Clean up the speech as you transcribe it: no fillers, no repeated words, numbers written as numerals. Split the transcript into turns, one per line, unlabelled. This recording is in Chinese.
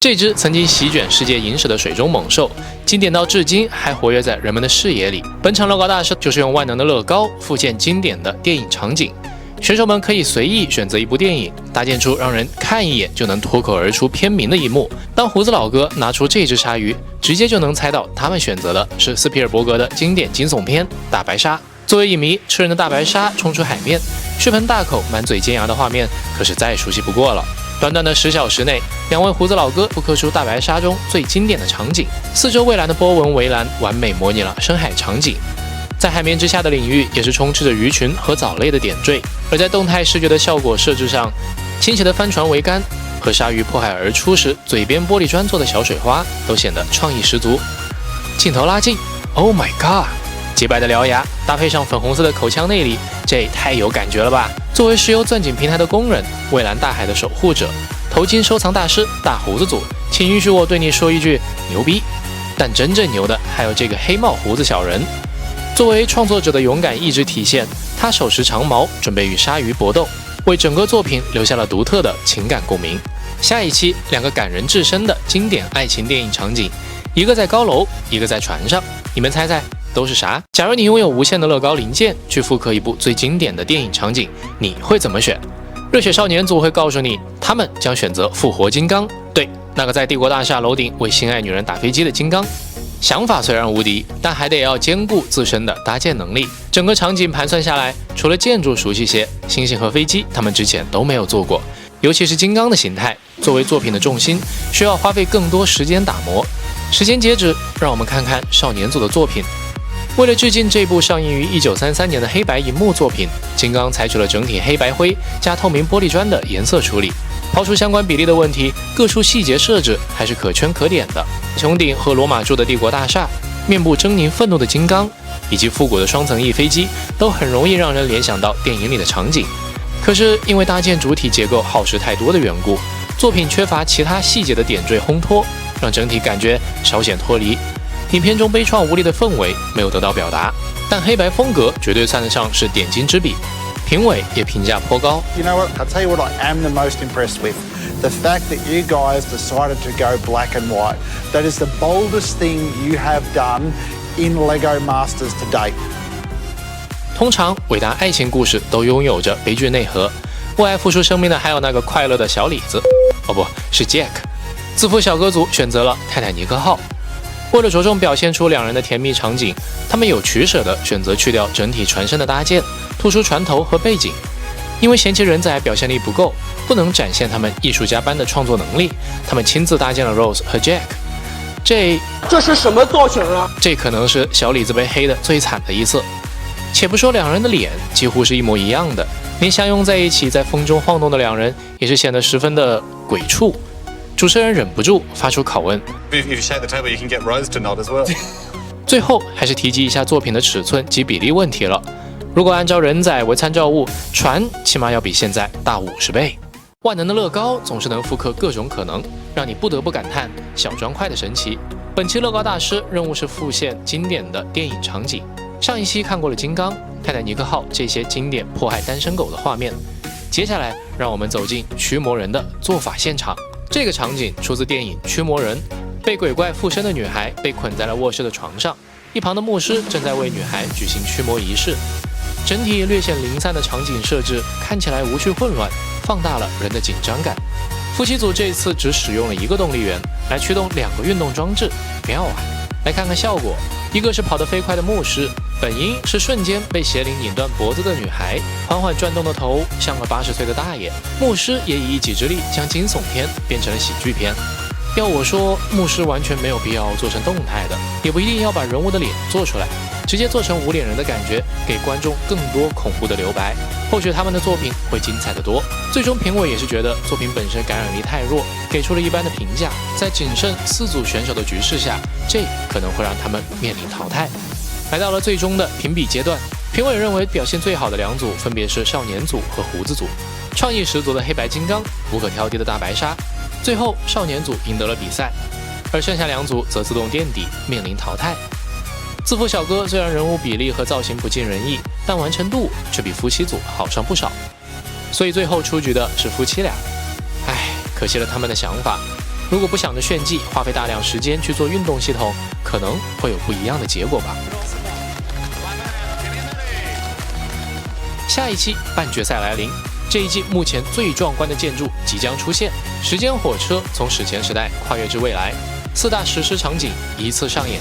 这只曾经席卷世界影史的水中猛兽，经典到至今还活跃在人们的视野里。本场乐高大师就是用万能的乐高复现经典的电影场景，选手们可以随意选择一部电影，搭建出让人看一眼就能脱口而出片名的一幕。当胡子老哥拿出这只鲨鱼，直接就能猜到他们选择的是斯皮尔伯格的经典惊悚片《大白鲨》。作为影迷，吃人的大白鲨冲出海面，血盆大口、满嘴尖牙的画面可是再熟悉不过了。短短的10小时内，两位胡子老哥复刻出大白鲨中最经典的场景，四周蔚蓝的波纹围栏完美模拟了深海场景。在海面之下的领域也是充斥着鱼群和藻类的点缀，而在动态视觉的效果设置上，倾斜的帆船桅杆和鲨鱼破海而出时嘴边玻璃砖做的小水花都显得创意十足。镜头拉近 ，Oh my god！ 洁白的獠牙搭配上粉红色的口腔内里，这也太有感觉了吧！作为石油钻井平台的工人，蔚蓝大海的守护者，头巾收藏大师大胡子组，请允许我对你说一句牛逼！但真正牛的还有这个黑帽胡子小人。作为创作者的勇敢意志体现，他手持长矛，准备与鲨鱼搏斗，为整个作品留下了独特的情感共鸣。下一期，两个感人至深的经典爱情电影场景，一个在高楼，一个在船上，你们猜猜都是啥？假如你拥有无限的乐高零件，去复刻一部最经典的电影场景，你会怎么选？热血少年组会告诉你，他们将选择复活金刚，对，那个在帝国大厦楼顶为心爱女人打飞机的金刚。想法虽然无敌，但还得要兼顾自身的搭建能力。整个场景盘算下来，除了建筑熟悉些，星星和飞机他们之前都没有做过。尤其是金刚的形态，作为作品的重心，需要花费更多时间打磨。时间截止，让我们看看少年组的作品。为了致敬这部上映于1933年的黑白银幕作品，金刚采取了整体黑白灰加透明玻璃砖的颜色处理。抛出相关比例的问题，各处细节设置还是可圈可点的。穹顶和罗马柱的帝国大厦，面部狰狞愤怒的金刚，以及复古的双层翼飞机，都很容易让人联想到电影里的场景。可是因为搭建主体结构耗时太多的缘故，作品缺乏其他细节的点缀烘托，让整体感觉稍显脱离。影片中悲怆无力的氛围没有得到表达，但黑白风格绝对算得上是点睛之笔。评委也评价颇高。
You know what? I'll tell you what I am the most impressed with. The fact that you guys decided to go black and white. That is the boldest thing you have done in LEGO Masters to date.
通常伟大爱情故事都拥有着悲剧内核，为爱付出生命的还有那个快乐的小李子，哦不是 Jack。自负小哥组选择了泰坦尼克号。为了着重表现出两人的甜蜜场景，他们有取舍地选择去掉整体船身的搭建，突出船头和背景。因为嫌弃人仔表现力不够，不能展现他们艺术家般的创作能力，他们亲自搭建了 Rose 和 Jack。这
是什么造型啊？
这可能是小李子被黑的最惨的一次。且不说两人的脸几乎是一模一样的，连相拥在一起在风中晃动的两人也是显得十分的鬼畜。主持人忍不住发出拷问。最后还是提及一下作品的尺寸及比例问题了。如果按照人仔为参照物，船起码要比现在大50倍。万能的乐高总是能复刻各种可能，让你不得不感叹小砖块的神奇。本期乐高大师任务是复现经典的电影场景。上一期看过了金刚、泰坦尼克号这些经典迫害单身狗的画面，接下来让我们走进驱魔人的做法现场。这个场景出自电影《驱魔人》，被鬼怪附身的女孩被捆在了卧室的床上，一旁的牧师正在为女孩举行驱魔仪式。整体略显零散的场景设置看起来无序混乱，放大了人的紧张感。夫妻组这次只使用了一个动力源来驱动2个运动装置，妙啊！来看看效果，一个是跑得飞快的牧师，本应是瞬间被邪灵拧断脖子的女孩，缓缓转动的头像了80岁的大爷。牧师也以一己之力将惊悚片变成了喜剧片。要我说，牧师完全没有必要做成动态的，也不一定要把人物的脸做出来，直接做成无脸人的感觉，给观众更多恐怖的留白，或许他们的作品会精彩得多。最终评委也是觉得作品本身感染力太弱，给出了一般的评价。在仅剩4组选手的局势下，这可能会让他们面临淘汰。来到了最终的评比阶段，评委认为表现最好的2组分别是少年组和胡子组，创意十足的黑白金刚，无可挑剔的大白鲨。最后少年组赢得了比赛，而剩下2组则自动垫底，面临淘汰。自负小哥虽然人物比例和造型不尽人意，但完成度却比夫妻组好上不少，所以最后出局的是夫妻俩。唉，可惜了他们的想法。如果不想着炫技，花费大量时间去做运动系统，可能会有不一样的结果吧。下一期半决赛来临，这一季目前最壮观的建筑即将出现，时间火车从史前时代跨越至未来，4大史诗场景依次上演。